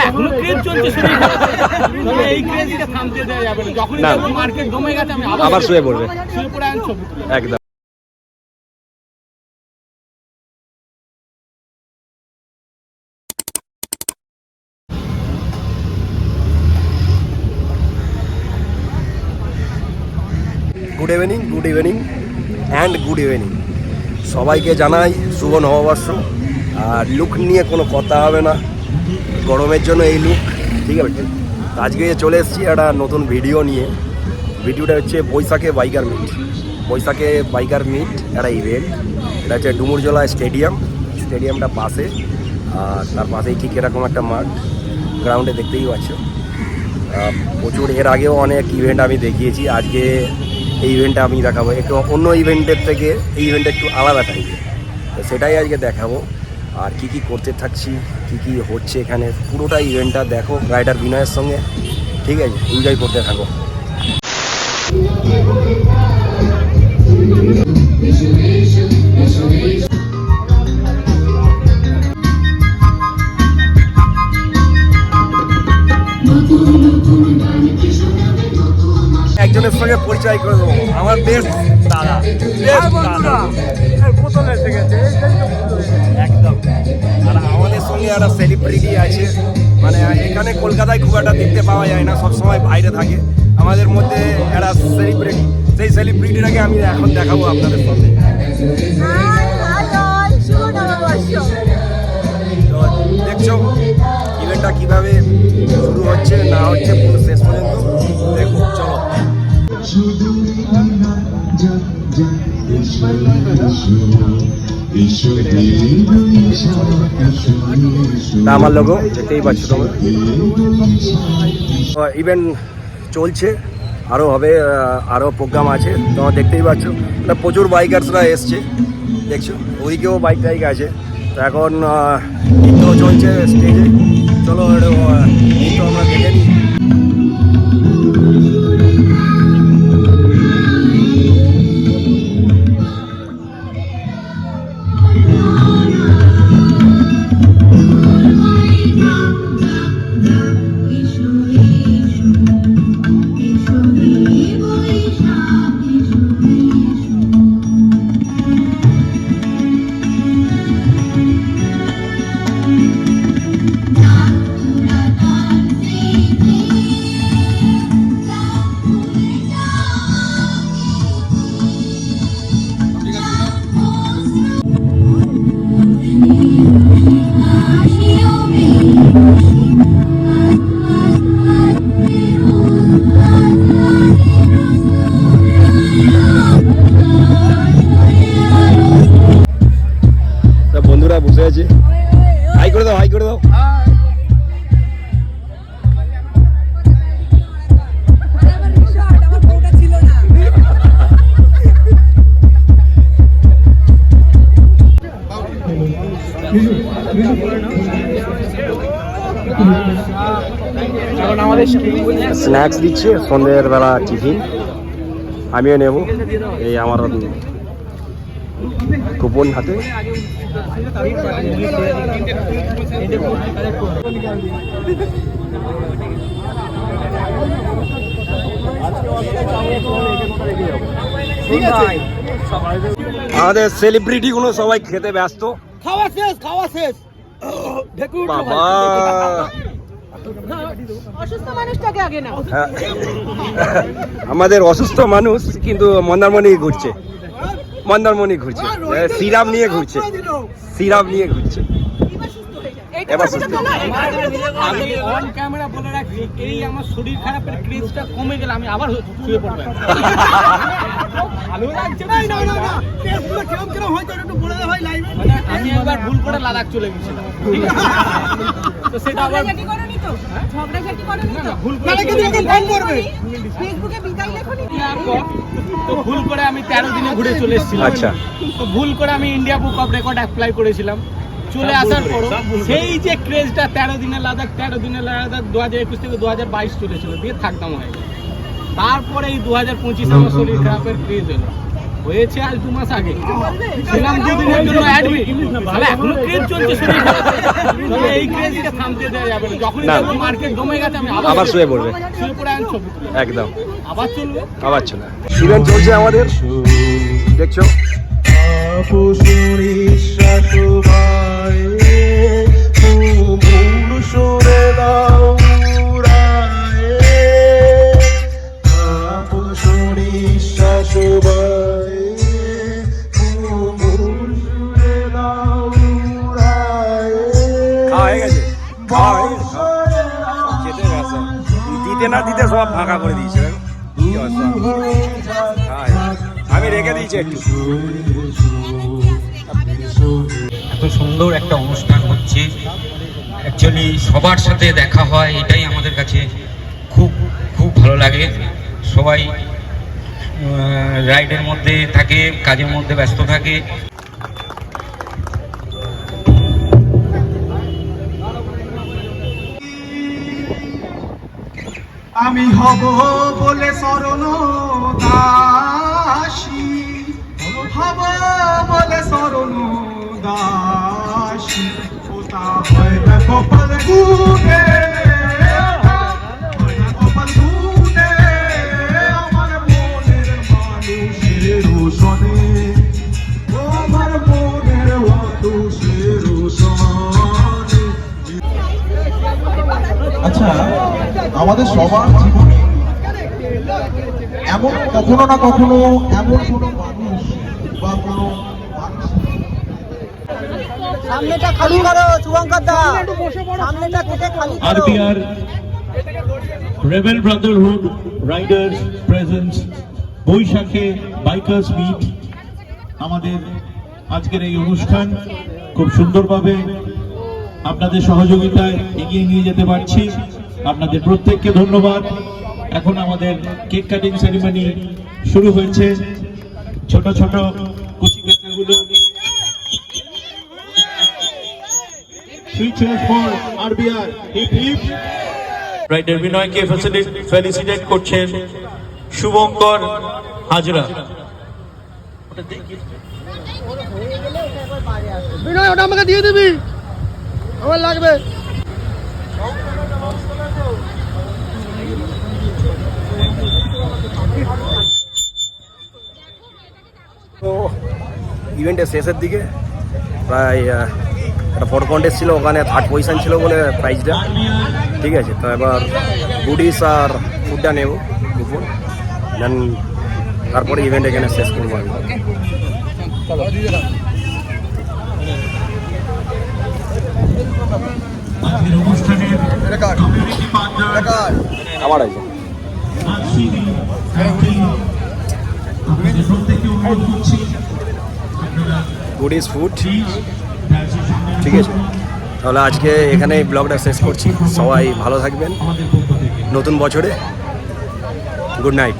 এখনো ক্রেজ চলছে, এই ক্রেজটা থামতে দেওয়া যাবে না। যখন মার্কেট জমে গেছে আমি আবার শুয়ে পড়বে, শুয়ে পড়ে আমি ছবি একদম। Good evening, good evening and good evening সবাইকে জানাই শুভ নববর্ষ। আর লুক নিয়ে কোনো কথা হবে না, গরমের জন্য এই লুক, ঠিক আছে। আজকে চলে এসেছি একটা নতুন ভিডিও নিয়ে। ভিডিওটা হচ্ছে বৈশাখে বাইকার মিট। বৈশাখে বাইকার মিট একটা ইভেন্ট, এটা হচ্ছে ডুমুরজলা স্টেডিয়ামটা পাশে, আর তার পাশেই ঠিক এরকম একটা মাঠ, গ্রাউন্ডে দেখতেই পাচ্ছ। প্রচুর এর আগেও অনেক ইভেন্ট আমি দেখিয়েছি, আজকে এই ইভেন্টটা আমি দেখাবো একটু অন্য ইভেন্টের থেকে। এই ইভেন্টটা একটু আলাদা টাইপের, তো সেটাই আজকে দেখাবো। আর কি কি করতে থাকছি, কি কি হচ্ছে এখানে, পুরোটা ইভেন্টটা দেখো রাইডার বিনয়ের সঙ্গে, ঠিক আছে, এনজয় করতে থাকো। একজনের সঙ্গে পরিচয় করে দেবো, আমার বেস্ট দাদা, একদম। আর আমাদের সঙ্গে একটা সেলিব্রিটি আছে, মানে এখানে কলকাতায় খুব একটা দেখতে পাওয়া যায় না, সবসময় বাইরে থাকে। আমাদের মধ্যে একটা সেলিব্রিটি, সেই সেলিব্রিটিটাকে আমি এখন দেখাবো আপনাদের সামনে। তো দেখছো ইভেন্টটা কীভাবে শুরু হচ্ছে না হচ্ছে পুরো শেষ পর্যন্ত দেখো, চলো। আমার লোগো দেখতেই পাচ্ছ তোমরা। ইভেন্ট চলছে, আরও হবে, আরও প্রোগ্রাম আছে, তোমরা দেখতেই পাচ্ছ। প্রচুর বাইকার্সরা এসছে, দেখছো ওইদিকেও বাইক টাইক আছে। তো এখন নৃত্য চলছে স্টেজে, চলো নৃত্য আমরা দেখে নিই। বন্ধুরা বসে আছে, হাই করে দাও, হাই করে দাও। এখন আমাদের স্ন্যাক্স দিচ্ছে, সন্ধ্যের বেলা টিফিন আমিও নেব। এই আমার কুপন হাতে। আমাদের সেলিব্রিটি গুলো সবাই খেতে ব্যস্ত। খাওয়া শেষ, খাওয়া শেষ। বাবা আমাদের অসুস্থ মানুষ কিন্তু মন্দারমণি ঘুরছে, মন্দারমণি ঘুরছে, সিরাপ নিয়ে ঘুরছে, সিরাপ নিয়ে ঘুরছে। এবার সুস্থ। আমি অন ক্যামেরা বলে রাখি, এই আমার শরীর খারাপের ক্রেজটা কমে গেলে আমি আবার শুয়ে পড়বো। আমি একবার ভুল করে লাদাখ চলে গেছিলাম, তো সেটা আবার ভুল করে আমি 13 দিনে ঘুরে চলে এসেছিলাম। আচ্ছা, তো ভুল করে আমি India book of record apply করেছিলাম। চলে আসার পর সেই যে ক্রেজটা 13 দিনের লাদাখ 2021 থেকে 2022 চলেছিল, দিয়ে থাকতাম হয়ে গেল। তারপরে এই 2025 আমার শরীর খারাপের ক্রেজ এলো। হয়েছে আজ 2 মাস আগে, ছিলাম 2 দিনের জন্য অ্যাডমিট। তাহলে এখনো ক্রেজ চলছে শরীরে, তবে এই ক্রেজকে থামতে দেওয়া যাবে না। যখনই দেখবো মার্কেট জমে গেছে আমি আবার শুয়ে পড়বে, শুয়ে পড়ে আমি ছবি তুলবো। একদম আবার চলবে, আবার চলে ইভেন্ট চলছে আমাদের, দেখছো। দিতে না দিতে সব ফাঁকা করে দিয়েছে, আমি রেখে দিয়েছি একটু। এত সুন্দর একটা অনুষ্ঠান হচ্ছে, অ্যাকচুয়ালি সবার সাথে দেখা হয়, এটাই আমাদের কাছে খুব খুব ভালো লাগে। সবাই রাইডের মধ্যে থাকে, কাজের মধ্যে ব্যস্ত থাকে। আমি হব বলে শরণ দাসী, হব বলে শরণ দাসী, ওটা হয় না কপাল গুনে, হয় না কপাল গুনে, আমার মনের মানুষের শোনে, আমার মনের মানুষের শোনে। আচ্ছা, আমাদের সবার জীবনে এমন কখনো না কখনো এমন কোনো মানুষ বা কোনো সামনেটা খালি করো শুভঙ্কর দা, সামনেটা কেটে খালি করো। RBR Rebel Brotherhood Riders Presents বৈশাখে বাইকার্স মিট। আমাদের আজকের এই অনুষ্ঠান খুব সুন্দরভাবে আপনাদের সহযোগিতায় এগিয়ে নিয়ে যেতে পারছি। আপনাদের প্রত্যেককে ধন্যবাদ। এখন আমাদের কেক কাটিং সেরিমনি শুরু হয়েছে। ছোট ছোট কুচি কাটাগুলো for RBR hip hip. Rider বিনয়কে ফেলিসিটেট করছেন শুভঙ্কর হাজরা। বিনয় ওটা আমাকে দিয়ে দিবি, আমার লাগবে। তো ইভেন্টের শেষের দিকে প্রায় একটা ফটো কন্টেস্ট ছিল, ওখানে 3rd পজিশন ছিল বলে প্রাইজটা। ঠিক আছে, তো এবার গুডিস আর ফুডটা নেব দুপুর, দেন তারপরে ইভেন্ট এখানে শেষ করবো আমি। আমার আছে গুডিস ফুড। ঠিক আছে, তাহলে আজকে এখানে ব্লগটা শেষ করছি। সবাই ভালো থাকবেন নতুন বছরে। Good night.